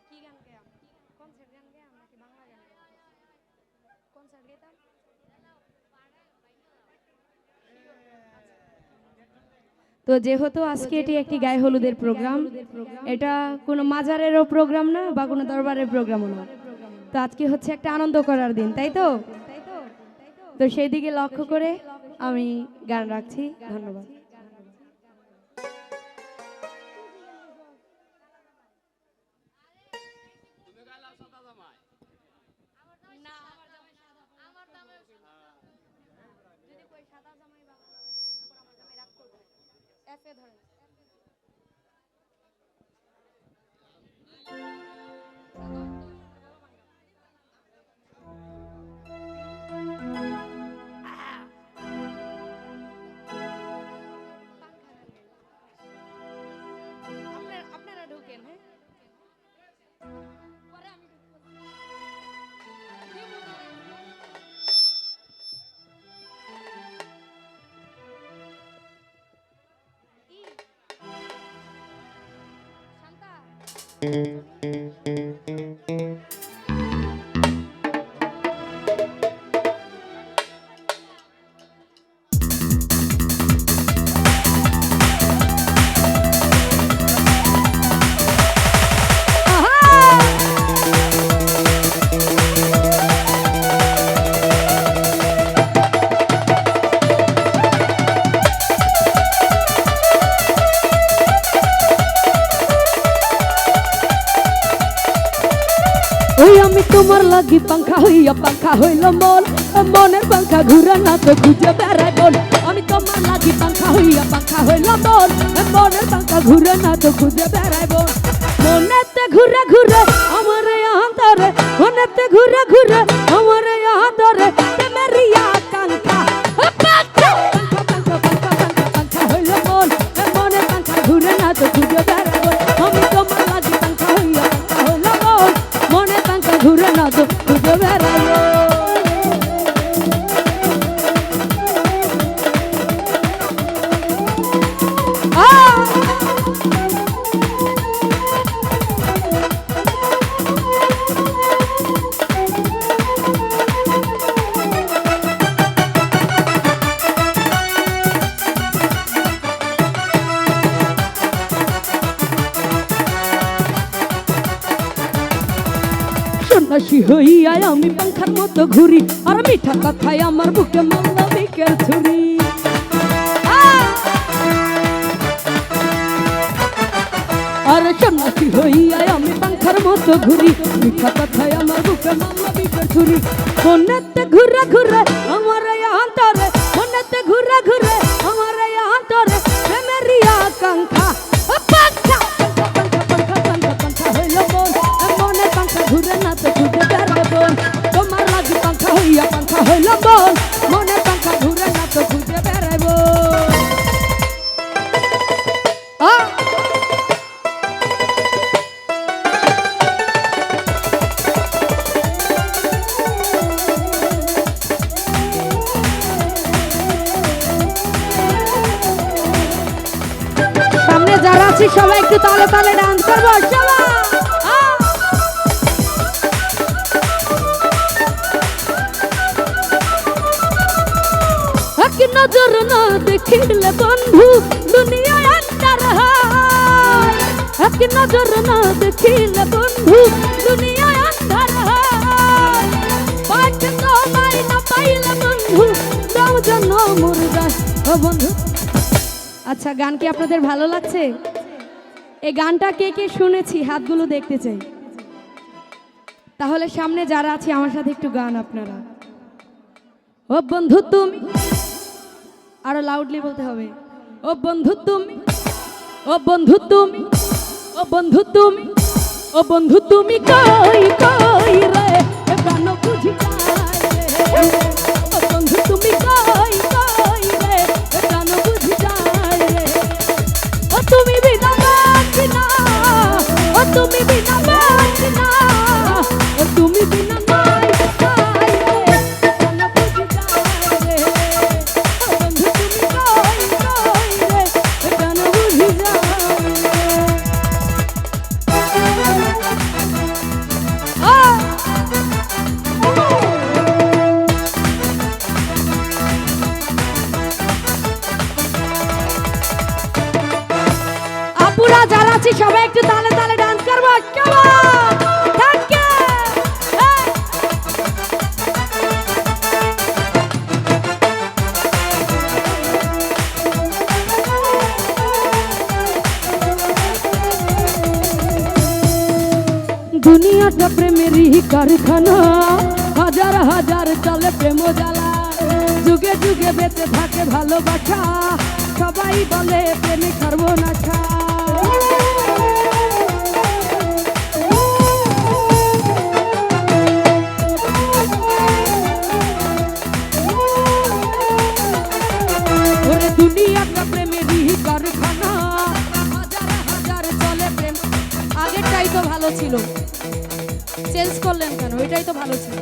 কি গান গেয়াম? কনসার্ট গান গেয়াম নাকি বাংলা গান গেয়াম? কনসার্ট গেতাম? তো যেহেতু আজকে এটি একটি গায়ে হলুদের প্রোগ্রাম, এটা কোনো মাজারেরও প্রোগ্রাম না বা কোনো দরবারের প্রোগ্রামও না। তো আজকে হচ্ছে একটা আনন্দ করার দিন, তাই তো? তো সেই দিকে লক্ষ্য করে আমি গান রাখছি। ধন্যবাদ। আপনারা ঢুকেন, হ্যাঁ? আমি তোমার লাগি পাঙ্খা হইল মন, মনের পাঙ্খা ঘুরে না তো খুঁজে বেড়াই বল। আমি তোমার লাগি পাঙ্খা হইল মন, মনের পাঙ্খা ঘুরে না তো খুঁজে বেড়াই বল। মনেতে ঘুরে ঘুরে আমার অন্তরে, মনেতে ঘুরে ঘুরে আমার অন্তরে মেরিয়া কাঙ্খা পাঙ্খা হইল মন, মনের পাঙ্খা ঘুরে না তো খুঁজে বেড়াই বল। আমি তোমার লাগি পাঙ্খা হইল মন, মনের পাঙ্খা ঘুরে না তো খুঁজে বেড়াই বল। সন্ন্যাসী হইয়া আমি পাঙ্খার মতো ঘুরি, আর মিঠা কথায় আমার বুকে মল্লবিকের ছুরি। আর সন্ন্যাসী হইয়া আমি পাঙ্খার মতো ঘুরি, মিঠা কথায় আমার বুকে মল্লবিকের ছুরি। মনেতে ঘুরে ঘুরে আমার অন্তরে, মনেতে ঘুরে ঘুরে আমার অন্তরে মেরিয়া কাঙ্খা পাঙ্খা হইল মন, মনের পাঙ্খা ঘুরে না তো খুঁজে বেড়াই বল। তোমার লাগি পাঙ্খা হইল মন, মনের পাঙ্খা ঘুরে না তো খুঁজে বেড়াই বল। সামনে যারা আছি সবাই একটু তালে তালে ডান্স করবো সবাই। এক নজর না দেখিলে বন্ধু দুনিয়া আন্ধার হয়, এক নজর না দেখিলে বন্ধু দুনিয়া আন্ধার হয়। পাঠ তোমায় না পাইলে বন্ধু দাও যেন মুর্গা ও বন্ধু। আচ্ছা, গান কি আপনাদের ভালো লাগছে? এই গানটা কে কে শুনেছি হাতগুলো দেখতে চাই। তাহলে সামনে যারা আছে আমার সাথে একটু গান আপনারা। ও বন্ধু তুমি, আরো লাউডলি বলতে হবে। ও বন্ধু তুমি, ও বন্ধু তুমি, ও বন্ধু তুমি, ও বন্ধু তুমি কই কই রে প্রাণ বুঝি যায় রে। ও বন্ধু তুমি কই কই রে প্রাণ বুঝি যায় রে। ও তুমি বিনা বাঁচি না, ও তুমি বিনা বাঁচি না, ও তুমি বিনা আপুরা যারা আছি সবাই একটু তালে তালে ডান্স করবো কেমন থ্যাংক ইউ দুনিয়াটা প্রেমেরই কারখানা হাজার হাজার চলে প্রেম জ্বালা যুগে যুগে বেঁচে থাকে ভালোবাসা সবাই বলে প্রেমে ছাড়বো না খা ওরে দুনিয়াটা প্রেমেরই কারখানা হাজার হাজার চলে প্রেম আগেরটাই তো ভালো ছিল চেঞ্জ করলেন কেন? এটাই তো ভালো ছিল।